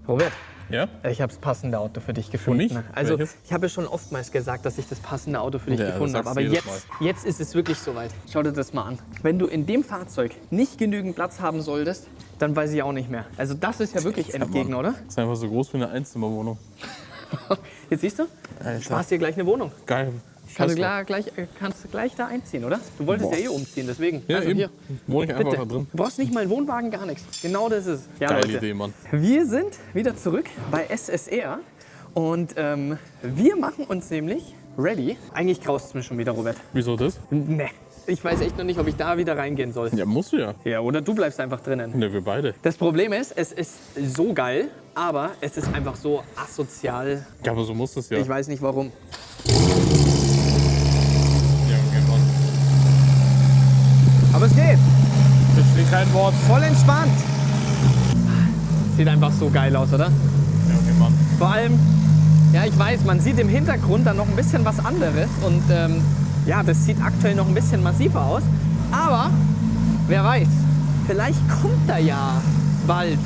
Robert, Ja? ich habe das passende Auto für dich gefunden. mich? Also Welches? ich habe schon oftmals gesagt, dass ich das passende Auto für dich Ja, gefunden das habe. sagst Aber du jedes jetzt ist es wirklich soweit. Schau dir das mal an. Wenn du in dem Fahrzeug nicht genügend Platz haben solltest, dann weiß ich auch nicht mehr. Also das ist ja wirklich entgegen, oder? Das ist einfach so groß wie eine Einzimmerwohnung. Jetzt siehst du, Alter. sparst dir gleich eine Wohnung. Geil. Kannst du Scheiß kannst du gleich da einziehen, oder? Du wolltest Boah. ja eh umziehen, deswegen. Ja, Also eben. hier, Wohne ich einfach bitte. da drin. Du brauchst nicht mal einen Wohnwagen, gar nichts. Genau das ist es. Ja, Geile Leute. Idee, Mann. Wir sind wieder zurück bei SSR und wir machen uns nämlich ready. Eigentlich graust es mir schon wieder, Robert. Wieso das? Nee, ich weiß echt noch nicht, ob ich da wieder reingehen soll. Ja, musst du ja. Ja, oder du bleibst einfach drinnen. Ne, wir beide. Das Problem ist, es ist so geil, aber es ist einfach so asozial. Ja, aber so muss es ja. Ich weiß nicht warum. Ja, okay, Mann. Aber es geht. Ich verstehe kein Wort. Voll entspannt. Sieht einfach so geil aus, oder? Ja, okay, Mann. Vor allem, ja, ich weiß, man sieht im Hintergrund dann noch ein bisschen was anderes und ja, das sieht aktuell noch ein bisschen massiver aus. Aber wer weiß, vielleicht kommt da ja bald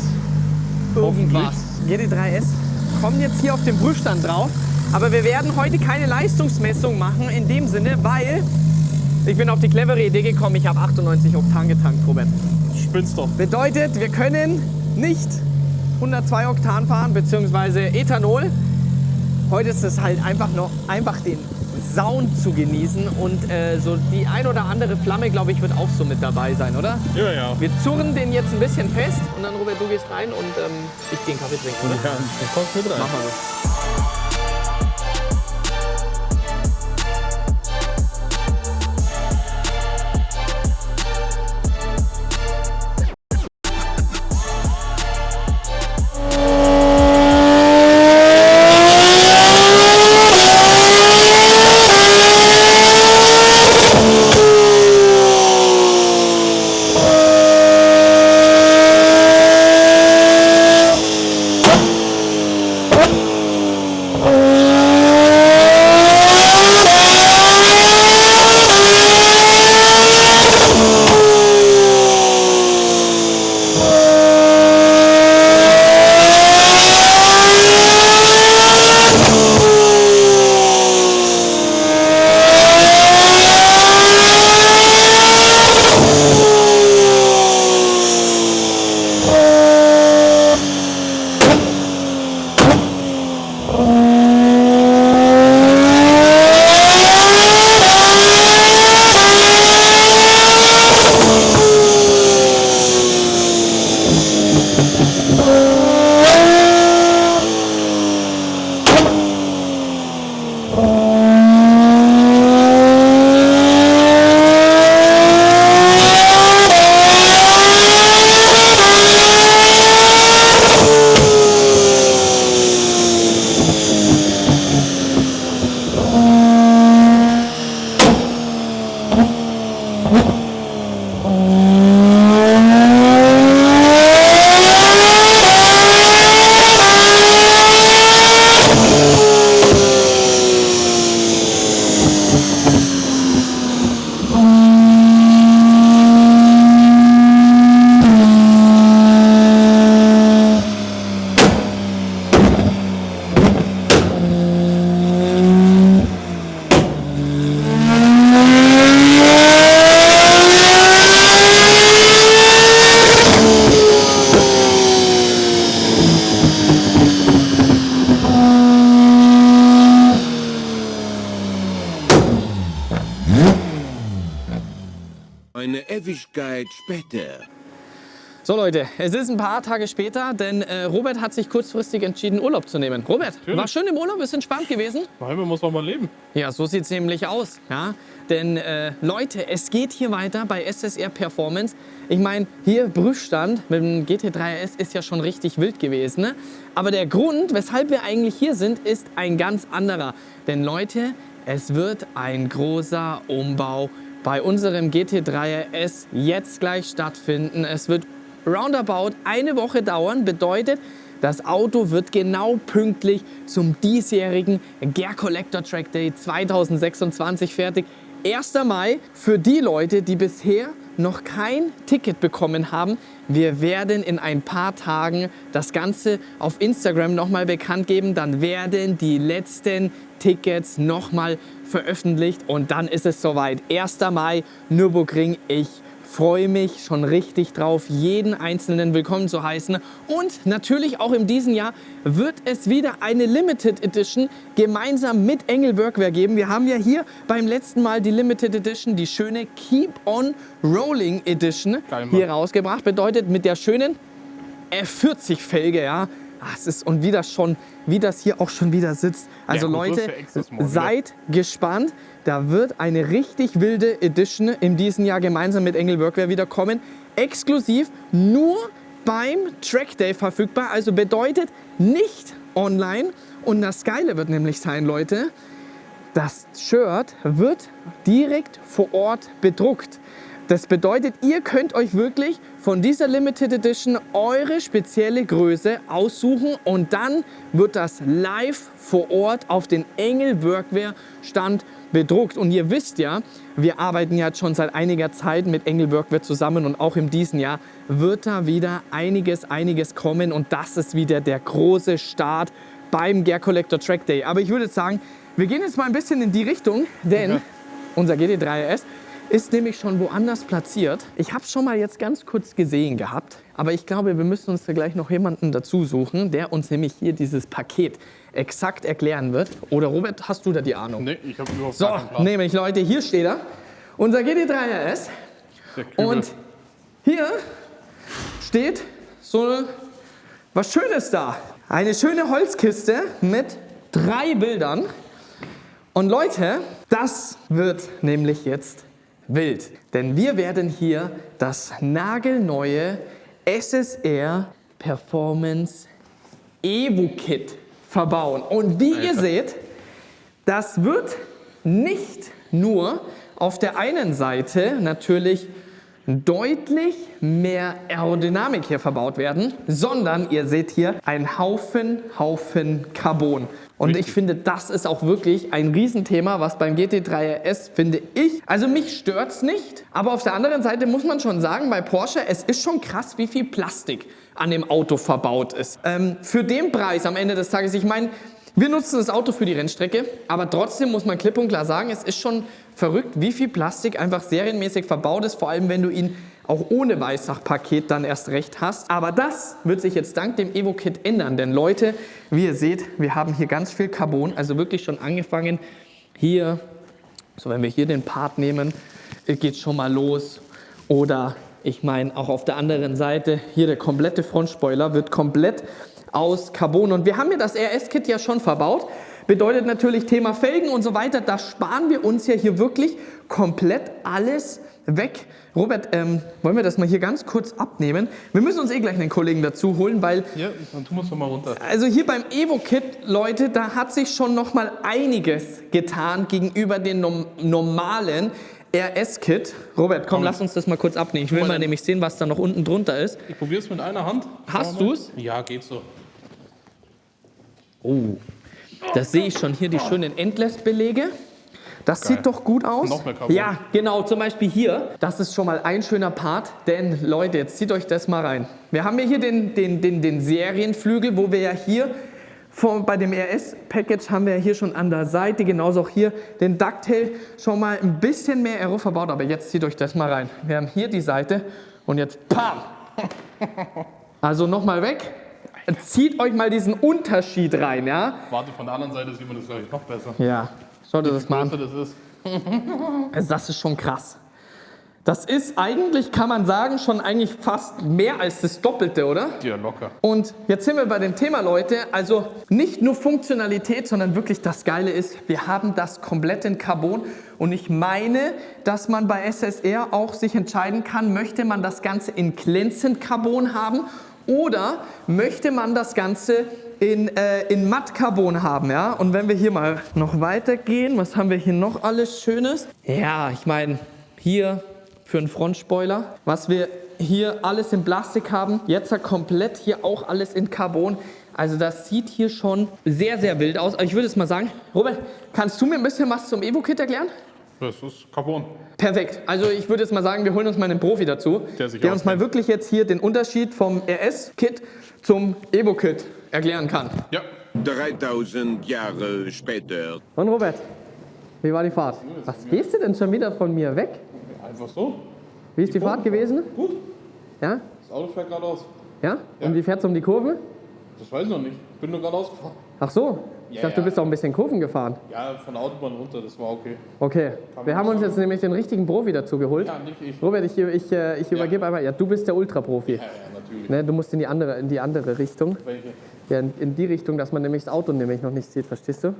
irgendwas. GT3S kommen jetzt hier auf dem Prüfstand drauf, aber wir werden heute keine Leistungsmessung machen in dem Sinne, weil ich bin auf die clevere Idee gekommen, ich habe 98 Oktan getankt, Robert. Spinnst doch. Bedeutet, wir können nicht 102 Oktan fahren, beziehungsweise Ethanol. Heute ist es halt einfach den Sound zu genießen und so die ein oder andere Flamme, glaube ich, wird auch so mit dabei sein, oder? Ja, ja. Wir zurren den jetzt ein bisschen fest und dann, Robert, du gehst rein und ich gehe einen Kaffee trinken, oder? Ja, du kommst mit rein. Machen wir so. Eine Ewigkeit später. So Leute, es ist ein paar Tage später, denn Robert hat sich kurzfristig entschieden, Urlaub zu nehmen. Robert, war schön im Urlaub, ist entspannt gewesen? Manchmal muss man mal leben. Ja, so sieht es nämlich aus. Ja? Denn Leute, es geht hier weiter bei SSR Performance. Ich meine, hier Prüfstand mit dem GT3 RS ist ja schon richtig wild gewesen. Ne? Aber der Grund, weshalb wir eigentlich hier sind, ist ein ganz anderer. Denn Leute, es wird ein großer Umbau bei unserem GT3 RS jetzt gleich stattfinden. Es wird roundabout eine Woche dauern, bedeutet, das Auto wird genau pünktlich zum diesjährigen Gare Collector Track Day 2026 fertig. 1. Mai für die Leute, die bisher noch kein Ticket bekommen haben, wir werden in ein paar Tagen das Ganze auf Instagram nochmal bekannt geben. Dann werden die letzten Tickets nochmal veröffentlicht und dann ist es soweit. 1. Mai, Nürburgring. Ich freue mich schon richtig drauf, jeden Einzelnen willkommen zu heißen. Und natürlich auch in diesem Jahr wird es wieder eine Limited Edition gemeinsam mit Engel Workwear geben. Wir haben ja hier beim letzten Mal die Limited Edition, die schöne Keep on Rolling Edition hier rausgebracht. Bedeutet mit der schönen F40 Felge, ja. Es ist, und wie das hier auch schon wieder sitzt. Also Ja, gut, Leute, du hast ja extras morgen, seid gespannt. Da wird eine richtig wilde Edition in diesem Jahr gemeinsam mit Engel Workwear wieder kommen. Exklusiv nur beim Track Day verfügbar. Also bedeutet nicht online. Und das Geile wird nämlich sein, Leute, das Shirt wird direkt vor Ort bedruckt. Das bedeutet, ihr könnt euch wirklich von dieser Limited Edition eure spezielle Größe aussuchen und dann wird das live vor Ort auf den Engel Workwear Stand bedruckt. Und ihr wisst ja, wir arbeiten ja schon seit einiger Zeit mit Engel Workwear zusammen und auch in diesem Jahr wird da wieder einiges kommen und das ist wieder der große Start beim Gear Collector Track Day. Aber ich würde sagen, wir gehen jetzt mal ein bisschen in die Richtung, denn unser GT3 RS ist nämlich schon woanders platziert. Ich habe es schon mal jetzt ganz kurz gesehen gehabt, aber ich glaube, wir müssen uns da gleich noch jemanden dazu suchen, der uns nämlich hier dieses Paket exakt erklären wird. Oder Robert, hast du da die Ahnung? Nee, ich habe überhaupt So, keinen Plan. nämlich Leute, hier steht er, unser GT3 RS Der Kübel. und hier steht so was Schönes da. Eine schöne Holzkiste mit 3 Bildern. Und Leute, das wird nämlich jetzt wild. Denn wir werden hier das nagelneue SSR Performance Evo Kit verbauen. Und wie ihr seht, das wird nicht nur auf der einen Seite natürlich deutlich mehr Aerodynamik hier verbaut werden, sondern ihr seht hier einen Haufen Carbon. Und ich finde, das ist auch wirklich ein Riesenthema, was beim GT3 RS, finde ich, also mich stört's nicht, aber auf der anderen Seite muss man schon sagen, bei Porsche, es ist schon krass, wie viel Plastik an dem Auto verbaut ist. Für den Preis am Ende des Tages, ich meine, wir nutzen das Auto für die Rennstrecke, aber trotzdem muss man klipp und klar sagen, es ist schon verrückt, wie viel Plastik einfach serienmäßig verbaut ist, vor allem wenn du ihn auch ohne Weissachpaket dann erst recht hast. Aber das wird sich jetzt dank dem Evo-Kit ändern, denn Leute, wie ihr seht, wir haben hier ganz viel Carbon, also wirklich schon angefangen hier, so wenn wir hier den Part nehmen, geht schon mal los. Oder ich meine auch auf der anderen Seite, hier der komplette Frontspoiler wird komplett aus Carbon. Und wir haben ja das RS-Kit ja schon verbaut. Bedeutet natürlich Thema Felgen und so weiter, da sparen wir uns ja hier wirklich komplett alles weg. Robert, wollen wir das mal hier ganz kurz abnehmen? Wir müssen uns gleich einen Kollegen dazu holen, weil... Ja, dann tun wir es doch mal runter. Also hier beim Evo-Kit, Leute, da hat sich schon noch mal einiges getan gegenüber dem normalen RS-Kit. Robert, komm, lass uns das mal kurz abnehmen. Ich will mal nämlich sehen, was da noch unten drunter ist. Ich probiere es mit einer Hand. Hast du es? Ja, geht so. Oh, das sehe ich schon hier, die schönen Endless-Belege. Das sieht doch gut aus. Noch mehr Carbon. Ja, genau, zum Beispiel hier. Das ist schon mal ein schöner Part, denn Leute, jetzt zieht euch das mal rein. Wir haben ja hier den Serienflügel, wo wir ja hier bei dem RS-Package haben wir ja hier schon an der Seite, genauso auch hier den Ducktail schon mal ein bisschen mehr Aero verbaut, aber jetzt zieht euch das mal rein. Wir haben hier die Seite und jetzt PAM! Also nochmal weg. Zieht euch mal diesen Unterschied rein, ja? Warte, von der anderen Seite sieht man das, glaube ich, noch besser. Ja, schaut euch das mal an. Was das ist. Also das ist schon krass. Das ist eigentlich, kann man sagen, schon eigentlich fast mehr als das Doppelte, oder? Ja, locker. Und jetzt sind wir bei dem Thema, Leute. Also nicht nur Funktionalität, sondern wirklich das Geile ist, wir haben das komplett in Carbon. Und ich meine, dass man bei SSR auch sich entscheiden kann, möchte man das Ganze in glänzend Carbon haben oder möchte man das Ganze in Matt-Carbon haben, ja? Und wenn wir hier mal noch weitergehen, was haben wir hier noch alles Schönes? Ja, ich meine, hier für einen Frontspoiler, was wir hier alles in Plastik haben, jetzt komplett hier auch alles in Carbon. Also das sieht hier schon sehr, sehr wild aus. Aber ich würde es mal sagen, Robert, kannst du mir ein bisschen was zum Evo-Kit erklären? Das ist Carbon. Perfekt. Also ich würde jetzt mal sagen, wir holen uns mal einen Profi dazu, Der sich der uns mal auskennt. wirklich jetzt hier den Unterschied vom RS-Kit zum Evo-Kit erklären kann. Ja. 3000 Jahre später. Und Robert, wie war die Fahrt? Was gehst du denn schon wieder von mir weg? Einfach so. Wie ist die Fahrt gewesen? Gut. Ja? Das Auto fährt geradeaus. Ja? Und wie fährt's um die Kurve? Das weiß ich noch nicht. Ich bin nur geradeaus gefahren. Ach so, ich Ja, dachte, du ja. bist auch ein bisschen Kurven gefahren. Ja, von der Autobahn runter, das war okay. Okay, wir haben uns jetzt nämlich den richtigen Profi dazu geholt. Ja, nicht ich. Robert, ich übergebe einmal, ja, du bist der Ultra-Profi. Ja, natürlich. Ne, du musst in die andere Richtung. Welche? Ja, in die Richtung, dass man nämlich das Auto nämlich noch nicht sieht, verstehst du?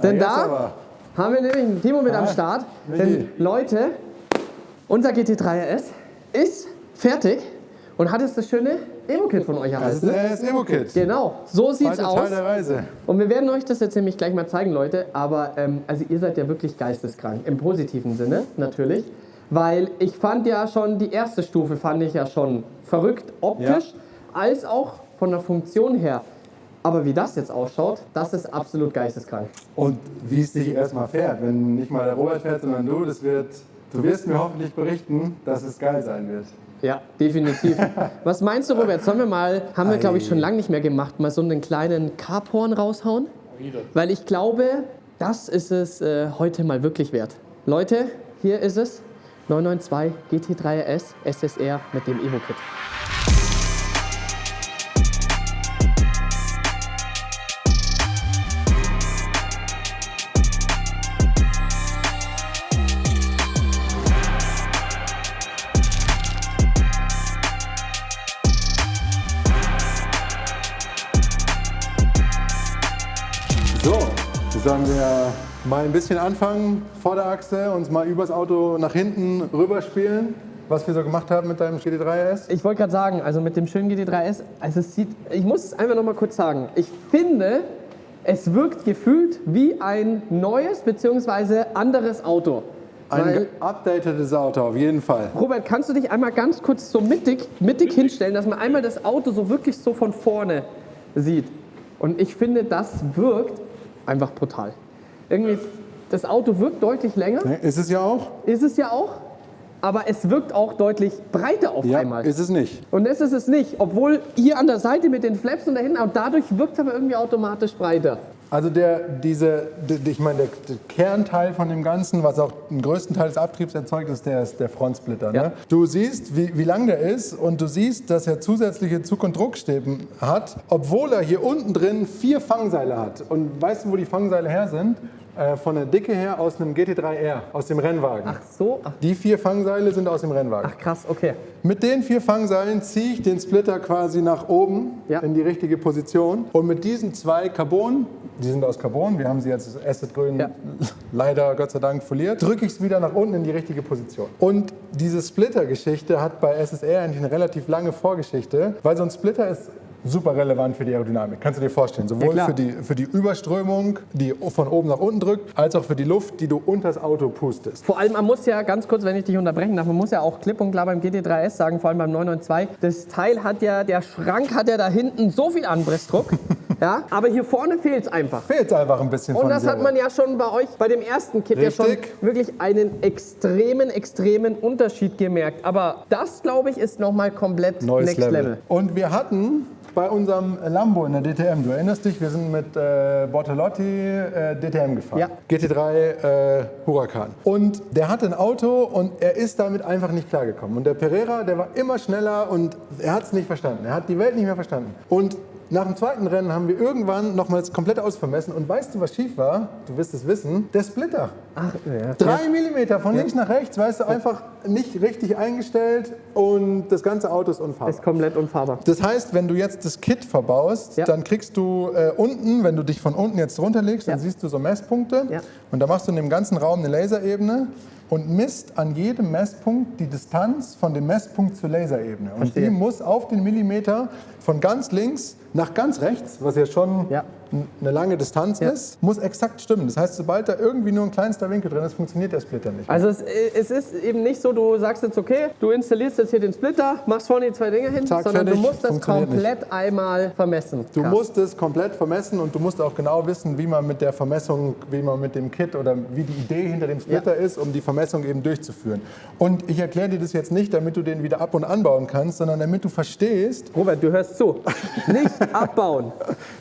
Denn jetzt da aber. haben wir nämlich einen Timo mit am Start. Denn Leute, unser GT3 RS ist fertig und hat jetzt das schöne Evo-Kit von euch Das ist erhalten. das Evo-Kit. Genau, so sieht's Zweiter aus. Teil der Reise. Und wir werden euch das jetzt nämlich gleich mal zeigen, Leute. Aber also ihr seid ja wirklich geisteskrank. Im positiven Sinne, natürlich. Weil ich fand ja schon, die erste Stufe fand ich ja schon verrückt, optisch, als auch von der Funktion her. Aber wie das jetzt ausschaut, das ist absolut geisteskrank. Und wie es dich erstmal fährt, wenn nicht mal der Robert fährt, sondern du, du wirst mir hoffentlich berichten, dass es geil sein wird. Ja, definitiv. Was meinst du, Robert? Sollen wir mal, haben wir glaube ich schon lange nicht mehr gemacht, mal so einen kleinen Carporn raushauen? Wieder. Weil ich glaube, das ist es heute mal wirklich wert. Leute, hier ist es. 992 GT3 RS SSR mit dem Evo-Kit. So, sollen wir mal ein bisschen anfangen, Vorderachse, uns mal übers Auto nach hinten rüberspielen, was wir so gemacht haben mit deinem GT3 RS? Ich wollte gerade sagen, also mit dem schönen GT3 S, also es sieht, ich muss es einfach noch mal kurz sagen, ich finde, es wirkt gefühlt wie ein neues bzw. anderes Auto. Ein Weil, geupdatetes Auto, auf jeden Fall. Robert, kannst du dich einmal ganz kurz so mittig hinstellen, dass man einmal das Auto so wirklich so von vorne sieht. Und ich finde, das wirkt einfach brutal. Irgendwie, das Auto wirkt deutlich länger, Ist es ja auch? ist es ja auch, aber es wirkt auch deutlich breiter auf Ja, einmal. ist es nicht. Und das ist es nicht, obwohl hier an der Seite mit den Flaps und da hinten, und dadurch wirkt es aber irgendwie automatisch breiter. Also ich meine, der Kernteil von dem Ganzen, was auch den größten Teil des Abtriebs erzeugt, ist der Frontsplitter. Ja. Ne? Du siehst, wie lang der ist und du siehst, dass er zusätzliche Zug- und Druckstäben hat, obwohl er hier unten drin 4 Fangseile hat. Und weißt du, wo die Fangseile her sind? Von der Dicke her aus einem GT3R, aus dem Rennwagen. Ach so, ach Die 4 Fangseile sind aus dem Rennwagen. krass, okay. Mit den 4 Fangseilen ziehe ich den Splitter quasi nach oben Ja. in die richtige Position. Und mit diesen 2 Carbon, die sind aus Carbon, wir haben sie jetzt Acidgrün Ja. leider Gott sei Dank foliert, drücke ich es wieder nach unten in die richtige Position. Und diese Splitter-Geschichte hat bei SSR eigentlich eine relativ lange Vorgeschichte, weil so ein Splitter ist super relevant für die Aerodynamik, kannst du dir vorstellen. Sowohl klar. für die Überströmung, die von oben nach unten drückt, als auch für die Luft, die du unter das Auto pustest. Vor allem, man muss ja ganz kurz, wenn ich dich unterbrechen darf, man muss ja auch klipp und klar beim GT3S sagen, vor allem beim 992, das Teil hat ja, der Schrank hat ja da hinten so viel Anpressdruck, ja, aber hier vorne fehlt es einfach. Fehlt einfach ein bisschen Und von das dir. hat man ja schon bei euch, bei dem ersten Kit ja schon Richtig. wirklich einen extremen Unterschied gemerkt. Aber das, glaube ich, ist nochmal komplett Neues Next Level. Und wir hatten bei unserem Lambo in der DTM, du erinnerst dich, wir sind mit Bortolotti DTM gefahren. Ja. GT3 Huracan. Und der hatte ein Auto und er ist damit einfach nicht klargekommen. Und der Pereira, der war immer schneller und er hat es nicht verstanden. Er hat die Welt nicht mehr verstanden. Und nach dem zweiten Rennen haben wir irgendwann nochmals komplett ausvermessen. Und weißt du, was schief war? Du wirst es wissen. Der Splitter. Ach, ja. 3 Millimeter von links nach rechts, weißt du, einfach nicht richtig eingestellt und das ganze Auto ist unfahrbar. Ist komplett unfahrbar. Das heißt, wenn du jetzt das Kit verbaust, Ja. dann kriegst du unten, wenn du dich von unten jetzt runterlegst, dann Ja. siehst du so Messpunkte Ja. und da machst du in dem ganzen Raum eine Laserebene und misst an jedem Messpunkt die Distanz von dem Messpunkt zur Laserebene. Und Verstehe. die muss auf den Millimeter von ganz links nach ganz rechts, was ja schon Ja. eine lange Distanz ist, muss exakt stimmen. Das heißt, sobald da irgendwie nur ein kleinster Winkel drin ist, funktioniert der Splitter nicht. Also es ist eben nicht so, du sagst jetzt, okay, du installierst jetzt hier den Splitter, machst vorne die 2 Dinge hin, Zack, sondern fertig, du musst das funktioniert komplett einmal vermessen. Du Krass. musst es komplett vermessen und du musst auch genau wissen, wie man mit der Vermessung, wie man mit dem Kit oder wie die Idee hinter dem Splitter ist, um die Vermessung eben durchzuführen. Und ich erkläre dir das jetzt nicht, damit du den wieder ab- und anbauen kannst, sondern damit du verstehst, Robert, du hörst zu. Nicht abbauen.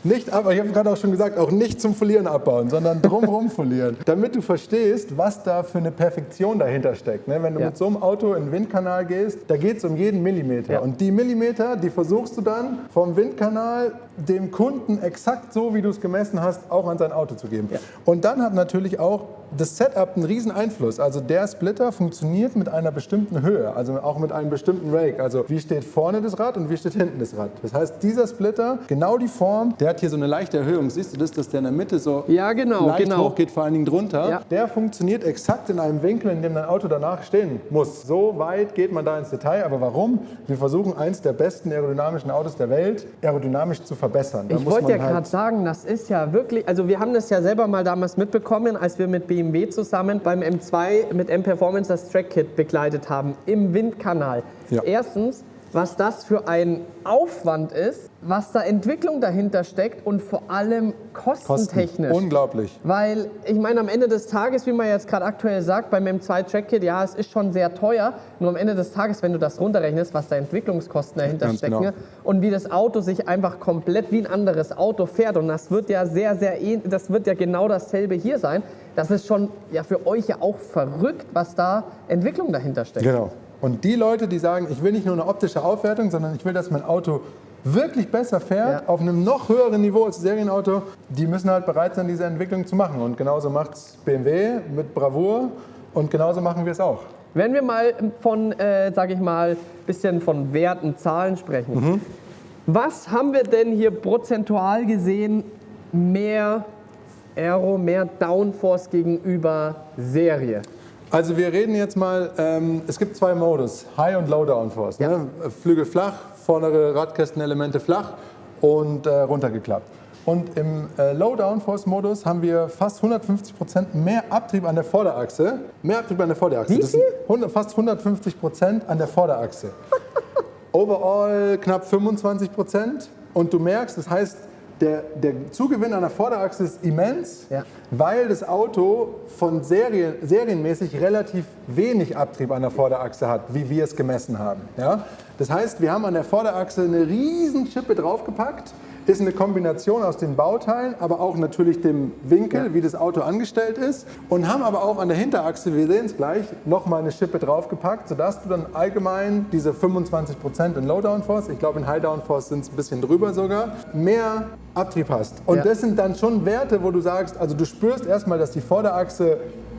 nicht, aber ich habe gerade auch schon gesagt, auch nicht zum Folieren abbauen, sondern drumherum folieren. Damit du verstehst, was da für eine Perfektion dahinter steckt. Ne? Wenn du mit so einem Auto in den Windkanal gehst, da geht es um jeden Millimeter. Ja. Und die Millimeter, die versuchst du dann vom Windkanal dem Kunden exakt so, wie du es gemessen hast, auch an sein Auto zu geben. Ja. Und dann hat natürlich auch das Setup einen riesen Einfluss. Also der Splitter funktioniert mit einer bestimmten Höhe, also auch mit einem bestimmten Rake. Also wie steht vorne das Rad und wie steht hinten das Rad. Das heißt, dieser Splitter, genau die Form, der hat hier so eine leichte Erhöhung. Siehst du das, dass der in der Mitte so Ja, genau, leicht genau. hoch geht, vor allen Dingen drunter. Ja. Der funktioniert exakt in einem Winkel, in dem dein Auto danach stehen muss. So weit geht man da ins Detail. Aber warum? Wir versuchen, eins der besten aerodynamischen Autos der Welt aerodynamisch zu verbessern. Da Ich muss wollte ja man halt- gerade sagen, das ist ja wirklich, also wir haben das ja selber mal damals mitbekommen, als wir mit BMW zusammen beim M2 mit M-Performance das Track-Kit begleitet haben, im Windkanal. Ja. Erstens, was das für ein Aufwand ist, was da Entwicklung dahinter steckt und vor allem kostentechnisch. Unglaublich. Weil, ich meine, am Ende des Tages, wie man jetzt gerade aktuell sagt, beim M2 Track-Kit, ja, es ist schon sehr teuer. Nur am Ende des Tages, wenn du das runterrechnest, was da Entwicklungskosten dahinter Ganz stecken genau. und wie das Auto sich einfach komplett wie ein anderes Auto fährt. Und das wird ja das wird ja genau dasselbe hier sein. Das ist schon ja für euch ja auch verrückt, was da Entwicklung dahinter steckt. Genau. Und die Leute, die sagen, ich will nicht nur eine optische Aufwertung, sondern ich will, dass mein Auto wirklich besser fährt, Ja. auf einem noch höheren Niveau als das Serienauto, die müssen halt bereit sein, diese Entwicklung zu machen. Und genauso macht es BMW mit Bravour und genauso machen wir es auch. Wenn wir mal von, sage ich mal, bisschen von Werten, Zahlen sprechen. Was haben wir denn hier prozentual gesehen mehr Aero, mehr Downforce gegenüber Serie? Also wir reden jetzt mal, es gibt 2 Modus, High und Low Downforce. Ja. Ne? Flügel flach, vordere Radkästenelemente flach und runtergeklappt. Und im Low Downforce Modus haben wir fast 150% mehr Abtrieb an der Vorderachse. Mehr Abtrieb an der Vorderachse. Wie Das sind fast 150% an der Vorderachse. Overall knapp 25%. Und du merkst, das heißt, der Zugewinn an der Vorderachse ist immens, Ja. weil das Auto von serienmäßig relativ wenig Abtrieb an der Vorderachse hat, wie wir es gemessen haben. Ja? Das heißt, wir haben an der Vorderachse eine riesen Schippe draufgepackt, ist eine Kombination aus den Bauteilen, aber auch natürlich dem Winkel, wie das Auto angestellt ist, und haben aber auch an der Hinterachse, wir sehen es gleich, nochmal eine Schippe draufgepackt, sodass du dann allgemein diese 25% in Low Downforce, ich glaube in High Downforce sind es ein bisschen drüber sogar, mehr Abtrieb hast. Und Ja. das sind dann schon Werte, wo du sagst, also du spürst erstmal, dass die Vorderachse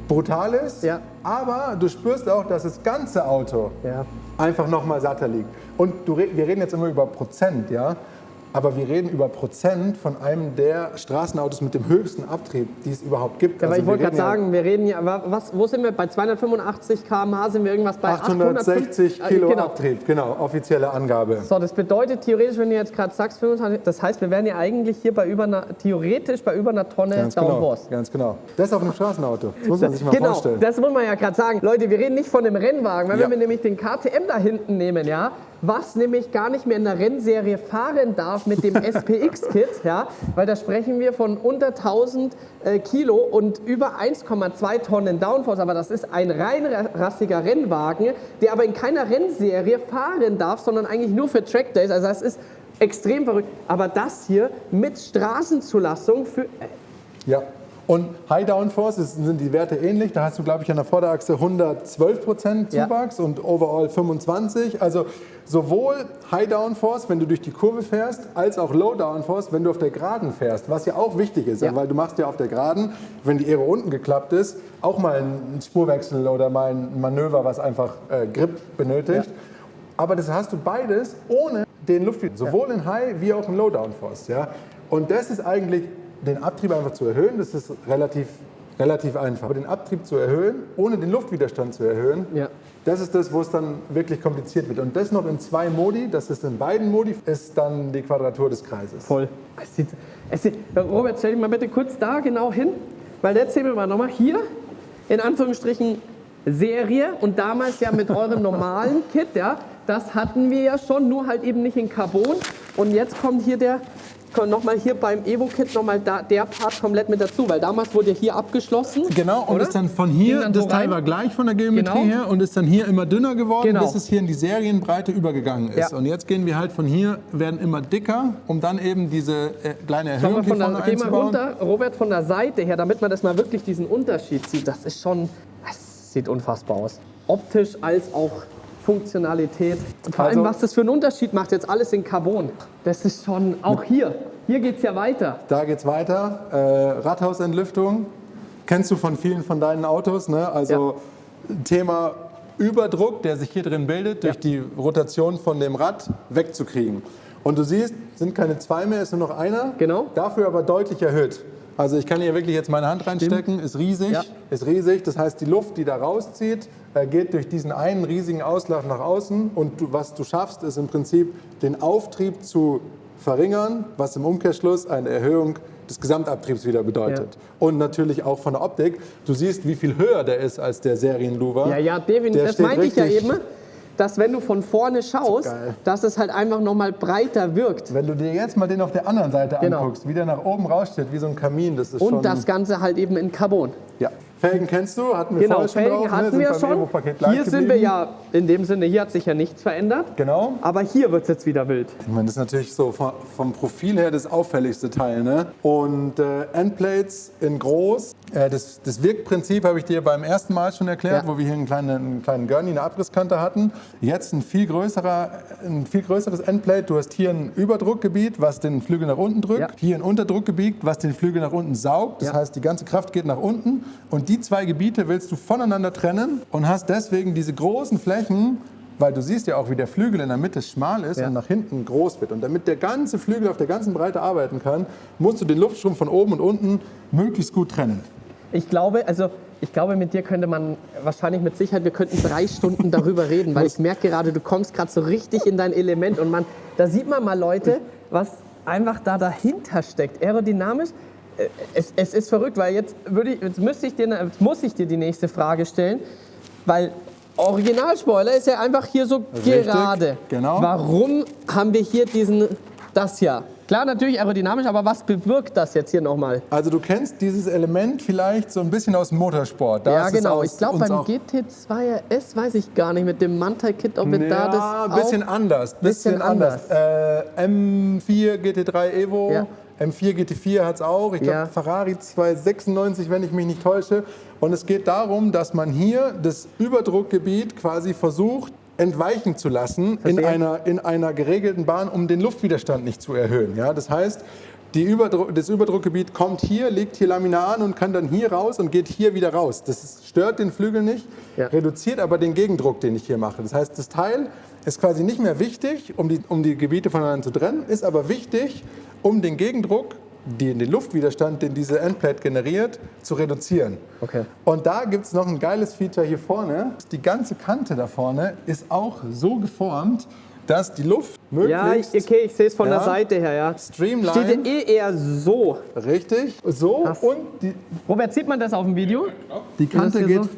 brutal ist, Ja. aber du spürst auch, dass das ganze Auto Ja. einfach nochmal satter liegt. Und wir reden jetzt immer über Prozent, ja? Aber wir reden über Prozent von einem der Straßenautos mit dem höchsten Abtrieb, die es überhaupt gibt. Ja, aber Also ich wollte wir gerade reden sagen, wir reden ja, wo sind wir? Bei 285 km/h sind wir irgendwas bei 860 Kilo Genau. Abtrieb, genau, offizielle Angabe. So, das bedeutet theoretisch, wenn du jetzt gerade sagst 25, das heißt, wir wären ja eigentlich hier theoretisch bei über einer Tonne Ganz genau, Downforce. ganz genau. Das auf einem Straßenauto, das muss man sich mal Genau, vorstellen. das muss man ja gerade sagen. Leute, wir reden nicht von einem Rennwagen, weil Ja. wenn wir nämlich den KTM da hinten nehmen, ja, was nämlich gar nicht mehr in der Rennserie fahren darf mit dem SPX-Kit, ja, weil da sprechen wir von unter 1000 Kilo und über 1,2 Tonnen Downforce, aber das ist ein reinrassiger Rennwagen, der aber in keiner Rennserie fahren darf, sondern eigentlich nur für Trackdays, also das ist extrem verrückt. Aber das hier mit Straßenzulassung für... Ja. Und High Downforce sind die Werte ähnlich. Da hast du, glaube ich, an der Vorderachse 112% Ja. Zuwachs und overall 25%. Also sowohl High Downforce, wenn du durch die Kurve fährst, als auch Low Downforce, wenn du auf der Geraden fährst. Was ja auch wichtig ist, Ja. weil du machst ja auf der Geraden, wenn die Aero unten geklappt ist, auch mal einen Spurwechsel oder mal ein Manöver, was einfach Grip benötigt. Ja. Aber das hast du beides ohne den Luftwiderstand, sowohl in High wie auch in Low Downforce. Ja? Und das ist eigentlich, den Abtrieb einfach zu erhöhen, das ist relativ relativ einfach. Aber den Abtrieb zu erhöhen, ohne den Luftwiderstand zu erhöhen, Ja. das ist das, wo es dann wirklich kompliziert wird. Und das noch in 2 Modi, das ist in beiden Modi, ist dann die Quadratur des Kreises. Voll. Robert, stell dich mal bitte kurz da genau hin, weil jetzt sehen wir mal nochmal hier, in Anführungsstrichen Serie und damals ja mit eurem normalen Kit, ja, das hatten wir ja schon, nur halt eben nicht in Carbon. Und jetzt kommt hier nochmal hier beim Evo-Kit nochmal der Part komplett mit dazu, weil damals wurde hier abgeschlossen. Genau, und oder? ist dann von Ging hier, dann das so Teil rein. war gleich von der Geometrie Genau. her und ist dann hier immer dünner geworden, Genau. bis es hier in die Serienbreite übergegangen ist. Ja. Und jetzt gehen wir halt von hier, werden immer dicker, um dann eben diese kleine Schau mal Erhöhung hier vorne geh mal einzubauen. runter, Robert, von der Seite her, damit man das mal wirklich diesen Unterschied sieht. Das ist schon, das sieht unfassbar aus. Optisch als auch Funktionalität. Und vor allem, Also- was das für einen Unterschied macht, jetzt alles in Carbon. Das ist schon, auch hier geht es ja weiter. Da geht's weiter. Rathausentlüftung. Kennst du von vielen von deinen Autos, ne? Also Thema Überdruck, der sich hier drin bildet, durch die Rotation von dem Rad wegzukriegen. Und du siehst, sind keine 2 mehr, ist nur noch einer. Genau. Dafür aber deutlich erhöht. Also ich kann hier wirklich jetzt meine Hand reinstecken, ist riesig, Ja. ist riesig. Das heißt, die Luft, die da rauszieht, geht durch diesen einen riesigen Auslauf nach außen. Und was du schaffst, ist im Prinzip den Auftrieb zu verringern, was im Umkehrschluss eine Erhöhung des Gesamtabtriebs wieder bedeutet. Und natürlich auch von der Optik. Du siehst, wie viel höher der ist als der Serien-Louver. Ja, definitiv. Der Das steht meinte ich ja richtig- eben, dass wenn du von vorne schaust, Geil. dass es halt einfach nochmal breiter wirkt. Wenn du dir jetzt mal den auf der anderen Seite Genau. anguckst, wie der nach oben raussteht, wie so ein Kamin, das ist Und schon... das Ganze halt eben in Carbon. Ja. Felgen kennst du, hatten wir Genau, vorher schon Felgen drauf, hatten sind wir beim schon. Evo-Paket gleich Hier sind wir geblieben. ja, in dem Sinne, hier hat sich ja nichts verändert. Genau. Aber hier wird es jetzt wieder wild. Ich meine, das ist natürlich so vom Profil her das auffälligste Teil. Ne? Und Endplates in groß. Das Wirkprinzip habe ich dir beim ersten Mal schon erklärt, Ja. wo wir hier einen kleinen Gurney, eine Abrisskante hatten. Jetzt ein viel größeres Endplate. Du hast hier ein Überdruckgebiet, was den Flügel nach unten drückt. Ja. Hier ein Unterdruckgebiet, was den Flügel nach unten saugt. Das Ja. heißt, die ganze Kraft geht nach unten. Und die 2 Gebiete willst du voneinander trennen und hast deswegen diese großen Flächen, weil du siehst ja auch, wie der Flügel in der Mitte schmal ist Ja. und nach hinten groß wird. Und damit der ganze Flügel auf der ganzen Breite arbeiten kann, musst du den Luftstrom von oben und unten möglichst gut trennen. Ich glaube, mit dir könnte man wahrscheinlich mit Sicherheit, wir könnten 3 Stunden darüber reden, weil ich merke gerade, du kommst gerade so richtig in dein Element und da sieht man mal, Leute, was einfach da dahinter steckt. Aerodynamisch, es ist verrückt, weil jetzt muss ich dir die nächste Frage stellen, weil Originalspoiler ist ja einfach hier so Richtig, gerade. genau. Warum haben wir hier das hier? Klar, natürlich aerodynamisch, aber was bewirkt das jetzt hier nochmal? Also du kennst dieses Element vielleicht so ein bisschen aus dem Motorsport. Da Ja, ist es genau. aus Ich glaube, uns beim auch- GT2 RS weiß ich gar nicht mit dem Manta-Kit, ob wir da das Ja, ein bisschen auch... anders. Bisschen anders. M4 GT3 Evo, Ja. M4 GT4 hat es auch. Ich glaube, Ja. Ferrari 296, wenn ich mich nicht täusche. Und es geht darum, dass man hier das Überdruckgebiet quasi versucht, entweichen zu lassen in Verstehe. einer geregelten Bahn, um den Luftwiderstand nicht zu erhöhen. Ja, das heißt, das Überdruckgebiet kommt hier, liegt hier laminar an und kann dann hier raus und geht hier wieder raus. Stört den Flügel nicht, Ja. reduziert aber den Gegendruck, den ich hier mache. Das heißt, das Teil ist quasi nicht mehr wichtig, um die Gebiete voneinander zu trennen, ist aber wichtig, um den Gegendruck, den Luftwiderstand, den diese Endplate generiert, zu reduzieren. Okay. Und da gibt es noch ein geiles Feature hier vorne. Die ganze Kante da vorne ist auch so geformt, dass die Luft Ja, möglichst okay, ich sehe es von der Ja. Seite her, ja. streamlined, Steht ja eher so. richtig, so Krass. und Robert, sieht man das auf dem Video? die Kante hier geht, so?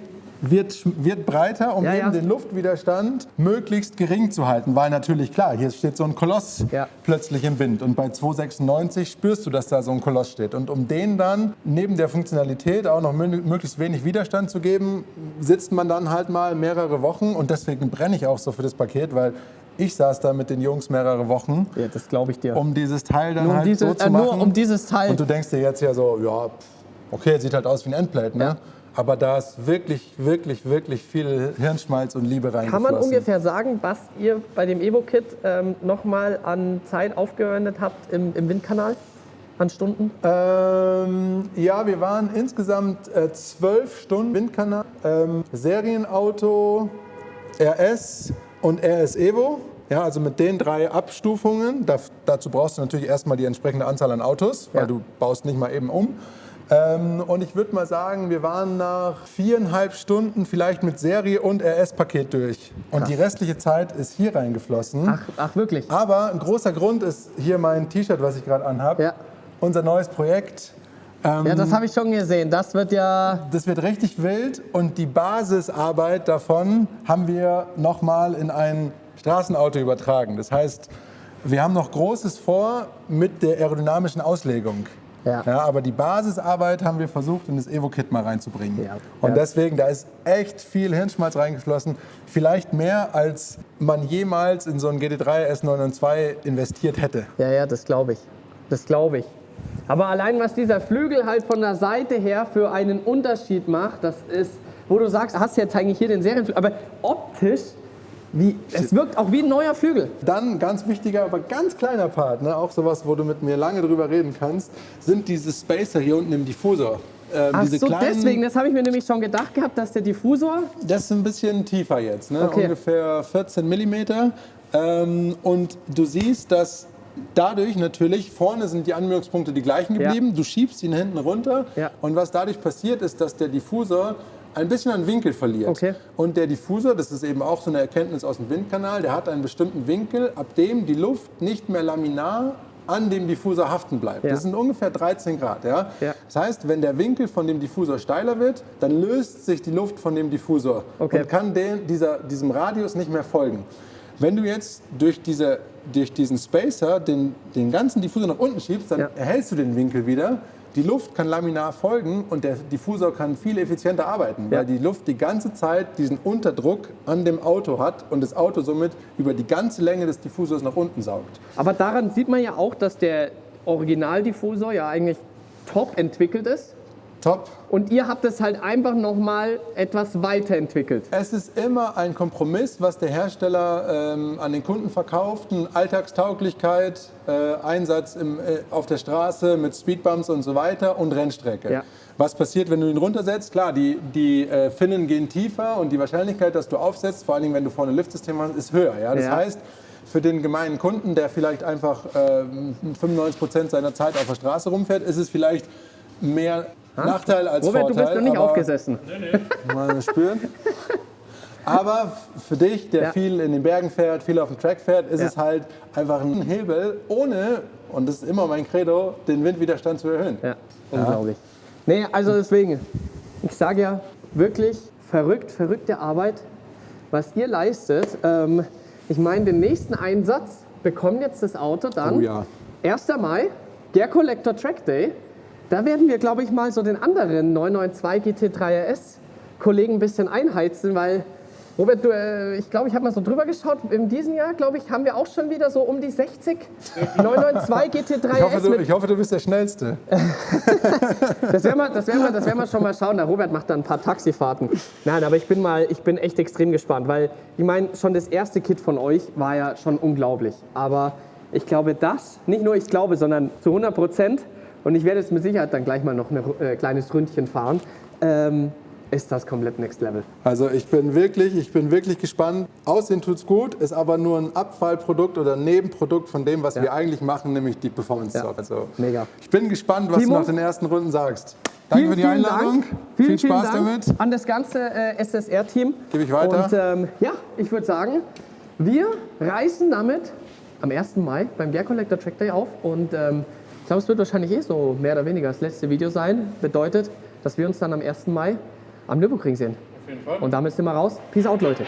wird breiter, um Ja, eben ja. den Luftwiderstand möglichst gering zu halten. Weil natürlich, klar, hier steht so ein Koloss Ja. plötzlich im Wind. Und bei 296 spürst du, dass da so ein Koloss steht. Und um den dann neben der Funktionalität auch noch möglichst wenig Widerstand zu geben, sitzt man dann halt mal mehrere Wochen. Und deswegen brenne ich auch so für das Paket, weil ich saß da mit den Jungs mehrere Wochen, Ja, das glaube ich dir. um dieses Teil dann Nur um halt diese- so zu machen. nur um dieses Teil. Und du denkst dir jetzt ja so, ja, okay, sieht halt aus wie ein Endplate, ne? Ja. Aber da ist wirklich, wirklich, wirklich viel Hirnschmalz und Liebe reingeflossen. Kann man ungefähr sagen, was ihr bei dem Evo-Kit nochmal an Zeit aufgewendet habt im Windkanal? An Stunden? Ja, wir waren insgesamt 12 Stunden Windkanal, Serienauto, RS und RS Evo. Ja, also mit den 3 Abstufungen. Dazu brauchst du natürlich erstmal die entsprechende Anzahl an Autos, weil Ja. du baust nicht mal eben um. Und ich würde mal sagen, wir waren nach 4,5 Stunden vielleicht mit Serie und RS-Paket durch. Und die restliche Zeit ist hier reingeflossen. Ach wirklich? Aber ein großer Grund ist hier mein T-Shirt, was ich gerade anhabe. Ja. Unser neues Projekt. Ja, das habe ich schon gesehen. Das wird ja... Das wird richtig wild und die Basisarbeit davon haben wir nochmal in ein Straßenauto übertragen. Das heißt, wir haben noch Großes vor mit der aerodynamischen Auslegung. Ja. Aber die Basisarbeit haben wir versucht, in das Evo-Kit mal reinzubringen. Ja. Und Ja. deswegen, da ist echt viel Hirnschmalz reingeflossen. Vielleicht mehr, als man jemals in so einen GT3 S992 investiert hätte. Ja, das glaube ich. Das glaube ich. Aber allein, was dieser Flügel halt von der Seite her für einen Unterschied macht, das ist, wo du sagst, hast jetzt eigentlich hier den Serienflügel, aber optisch, es wirkt auch wie ein neuer Flügel. Dann, ganz wichtiger, aber ganz kleiner Part, ne? Auch sowas, wo du mit mir lange drüber reden kannst, sind diese Spacer hier unten im Diffusor. Ach Diese so, kleinen, deswegen, das habe ich mir nämlich schon gedacht gehabt, dass der Diffusor... Das ist ein bisschen tiefer jetzt, ne? Okay. Ungefähr 14 mm. Und du siehst, dass dadurch natürlich, vorne sind die Anmerkungspunkte die gleichen geblieben, Ja. du schiebst ihn hinten runter Ja. und was dadurch passiert ist, dass der Diffusor ein bisschen an Winkel verliert. Okay. Und der Diffusor, das ist eben auch so eine Erkenntnis aus dem Windkanal, der hat einen bestimmten Winkel, ab dem die Luft nicht mehr laminar an dem Diffusor haften bleibt. Ja. Das sind ungefähr 13 Grad. Ja? Ja. Das heißt, wenn der Winkel von dem Diffusor steiler wird, dann löst sich die Luft von dem Diffusor Okay. und kann diesem Radius nicht mehr folgen. Wenn du jetzt durch diesen Spacer den ganzen Diffusor nach unten schiebst, dann Ja. erhältst du den Winkel wieder. Die Luft kann laminar folgen und der Diffusor kann viel effizienter arbeiten, Ja. weil die Luft die ganze Zeit diesen Unterdruck an dem Auto hat und das Auto somit über die ganze Länge des Diffusors nach unten saugt. Aber daran sieht man ja auch, dass der Originaldiffusor ja eigentlich top entwickelt ist. Top. Und ihr habt es halt einfach nochmal etwas weiterentwickelt. Es ist immer ein Kompromiss, was der Hersteller an den Kunden verkauft. Alltagstauglichkeit, Einsatz auf der Straße mit Speedbumps und so weiter und Rennstrecke. Ja. Was passiert, wenn du ihn runtersetzt? Klar, die Finnen gehen tiefer und die Wahrscheinlichkeit, dass du aufsetzt, vor allen Dingen, wenn du vorne ein Liftsystem hast, ist höher. Ja? Das Ja. heißt, für den gemeinen Kunden, der vielleicht einfach 95% seiner Zeit auf der Straße rumfährt, ist es vielleicht mehr Nachteil als Robert, Vorteil. du bist noch nicht aber- aufgesessen. Mal spüren. Aber für dich, der Ja. viel in den Bergen fährt, viel auf dem Track fährt, ist Ja. es halt einfach ein Hebel, ohne, und das ist immer mein Credo, den Windwiderstand zu erhöhen. Ja, unglaublich. Nee, also deswegen, ich sage ja wirklich verrückte Arbeit, was ihr leistet. Ich meine, den nächsten Einsatz bekommt jetzt das Auto dann. Oh ja. 1. Mai, der Collector Track Day. Da werden wir, glaube ich, mal so den anderen 992 GT3 RS Kollegen ein bisschen einheizen, weil, Robert, ich glaube, ich habe mal so drüber geschaut. In diesem Jahr, glaube ich, haben wir auch schon wieder so um die 60 992 GT3 RS. Ich hoffe, du bist der Schnellste. Das werden wir schon mal schauen. Der Robert macht dann ein paar Taxifahrten. Nein, aber ich bin echt extrem gespannt, weil ich meine, schon das erste Kit von euch war ja schon unglaublich. Aber ich glaube, nicht nur ich glaube, sondern zu 100%, und ich werde jetzt mit Sicherheit dann gleich mal noch ein kleines Ründchen fahren, ist das komplett Next Level. Also ich bin wirklich gespannt. Aussehen tut's gut, ist aber nur ein Abfallprodukt oder ein Nebenprodukt von dem, was wir eigentlich machen, nämlich die Performance Ja. Software. Also Mega. ich bin gespannt, was Timo, du nach den ersten Runden sagst. Danke für die Einladung. Dank. Viel Spaß Dank damit. an das ganze SSR-Team. Gebe ich weiter. Und ja, ich würde sagen, wir reisen damit am 1. Mai beim Gear Collector Track Day auf. Und ich glaube, es wird wahrscheinlich so mehr oder weniger das letzte Video sein. Bedeutet, dass wir uns dann am 1. Mai am Nürburgring sehen. Auf jeden Fall. Und damit sind wir raus. Peace out, Leute.